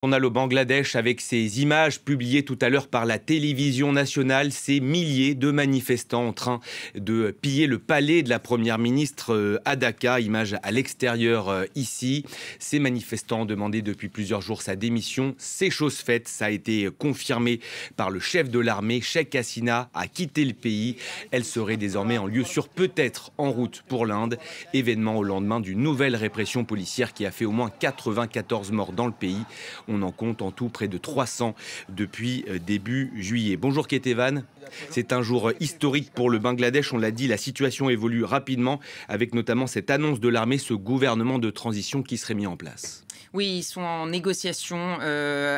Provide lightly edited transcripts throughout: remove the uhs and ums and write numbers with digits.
Journal au Bangladesh avec ces images publiées tout à l'heure par la télévision nationale, ces milliers de manifestants en train de piller le palais de la première ministre à Dhaka, image à l'extérieur ici. Ces manifestants ont demandé depuis plusieurs jours sa démission. C'est chose faite, ça a été confirmé par le chef de l'armée. Sheikh Hasina a quitté le pays. Elle serait désormais en lieu sûr, peut-être en route pour l'Inde. Événement au lendemain d'une nouvelle répression policière qui a fait au moins 94 morts dans le pays. On en compte en tout près de 300 depuis début juillet. Bonjour Ketevan, c'est un jour historique pour le Bangladesh. On l'a dit, la situation évolue rapidement avec notamment cette annonce de l'armée, ce gouvernement de transition qui serait mis en place. Oui, ils sont en négociation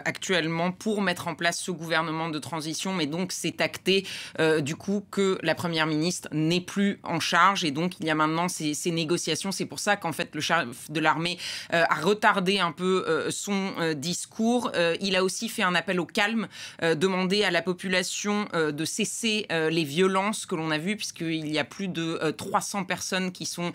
actuellement pour mettre en place ce gouvernement de transition, mais donc c'est acté du coup que la première ministre n'est plus en charge et donc il y a maintenant ces négociations. C'est pour ça qu'en fait le chef de l'armée a retardé un peu son discours. Il a aussi fait un appel au calme, demandé à la population de cesser les violences que l'on a vues, puisqu'il y a plus de 300 personnes qui sont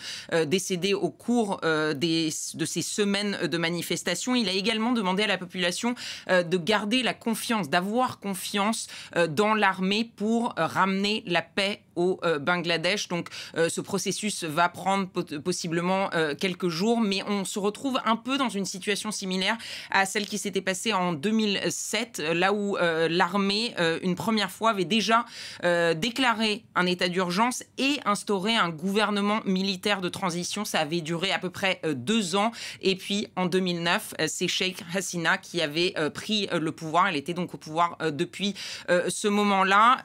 décédées au cours de ces semaines de manifestations. Il a également demandé à la population de garder la confiance, d'avoir confiance dans l'armée pour ramener la paix au Bangladesh. Donc ce processus va prendre possiblement quelques jours, mais on se retrouve un peu dans une situation similaire à celle qui s'était passée en 2007, là où l'armée, une première fois, avait déjà déclaré un état d'urgence et instauré un gouvernement militaire de transition. Ça avait duré à peu près 2 ans. Et puis en 2009, c'est Sheikh Hasina qui avait pris le pouvoir. Elle était donc au pouvoir depuis ce moment-là.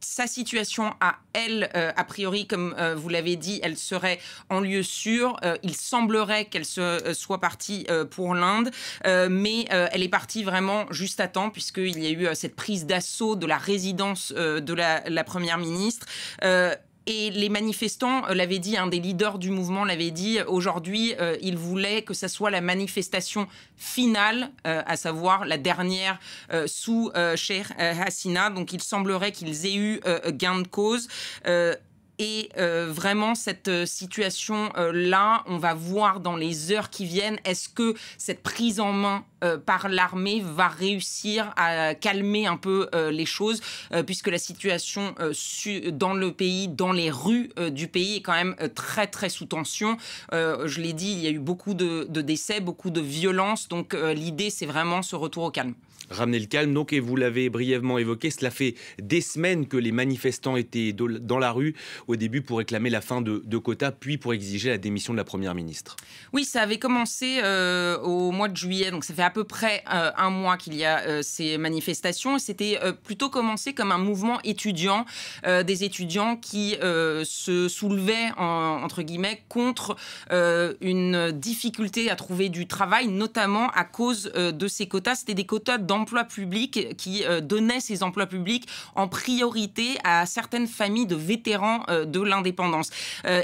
Sa situation à elle, a priori, comme vous l'avez dit, elle serait en lieu sûr. Il semblerait qu'elle soit partie pour l'Inde, mais elle est partie vraiment juste à temps, puisqu'il y a eu cette prise d'assaut de la résidence de la première ministre. Et les manifestants l'avaient dit, un des leaders du mouvement l'avait dit, aujourd'hui, ils voulaient que ça soit la manifestation finale, à savoir la dernière sous Sheikh Hasina. Donc il semblerait qu'ils aient eu gain de cause. Et vraiment, cette situation-là, on va voir dans les heures qui viennent, est-ce que cette prise en main par l'armée va réussir à calmer un peu les choses, puisque la situation dans le pays, dans les rues du pays est quand même très très sous tension. Je l'ai dit, il y a eu beaucoup de décès, beaucoup de violences, donc l'idée c'est vraiment ce retour au calme. Ramener le calme, donc, et vous l'avez brièvement évoqué, cela fait des semaines que les manifestants étaient dans la rue, au début pour réclamer la fin de quotas, puis pour exiger la démission de la première ministre. Oui, ça avait commencé au mois de juillet, donc ça fait à peu près un mois qu'il y a ces manifestations. C'était plutôt commencé comme un mouvement étudiant, des étudiants qui se soulevaient, entre guillemets, contre une difficulté à trouver du travail, notamment à cause de ces quotas. C'était des quotas d'emplois publics qui donnaient ces emplois publics en priorité à certaines familles de vétérans de l'indépendance.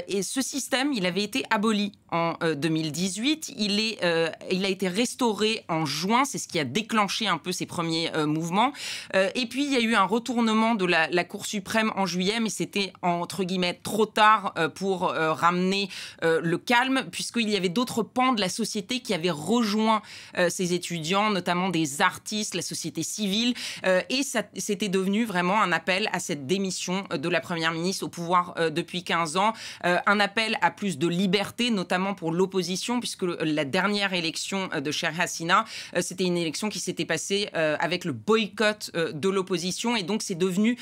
Et ce système, il avait été aboli en 2018. Il a été restauré en juin. C'est ce qui a déclenché un peu ces premiers mouvements. Et puis, il y a eu un retournement de la Cour suprême en juillet, mais c'était, entre guillemets, trop tard pour ramener le calme, puisqu'il y avait d'autres pans de la société qui avaient rejoint ces étudiants, notamment des artistes, la société civile, et c'était devenu vraiment un appel à cette démission de la première ministre au pouvoir depuis 15 ans, un appel à plus de liberté, notamment pour l'opposition, puisque la dernière élection de Sheikh Hasina, c'était une élection qui s'était passée avec le boycott de l'opposition, et donc c'est devenu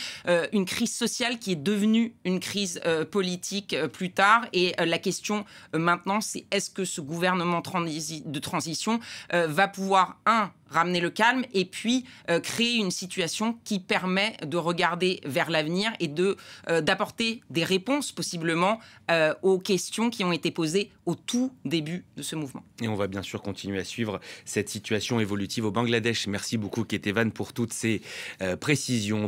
une crise sociale qui est devenue une crise politique plus tard, et la question maintenant, c'est est-ce que ce gouvernement de transition va pouvoir, ramener le calme, et puis créer une situation qui permet de regarder vers l'avenir et d'apporter des réponses possiblement aux questions qui ont été posées au tout début de ce mouvement. Et on va bien sûr continuer à suivre cette situation évolutive au Bangladesh. Merci beaucoup Ketevan pour toutes ces précisions.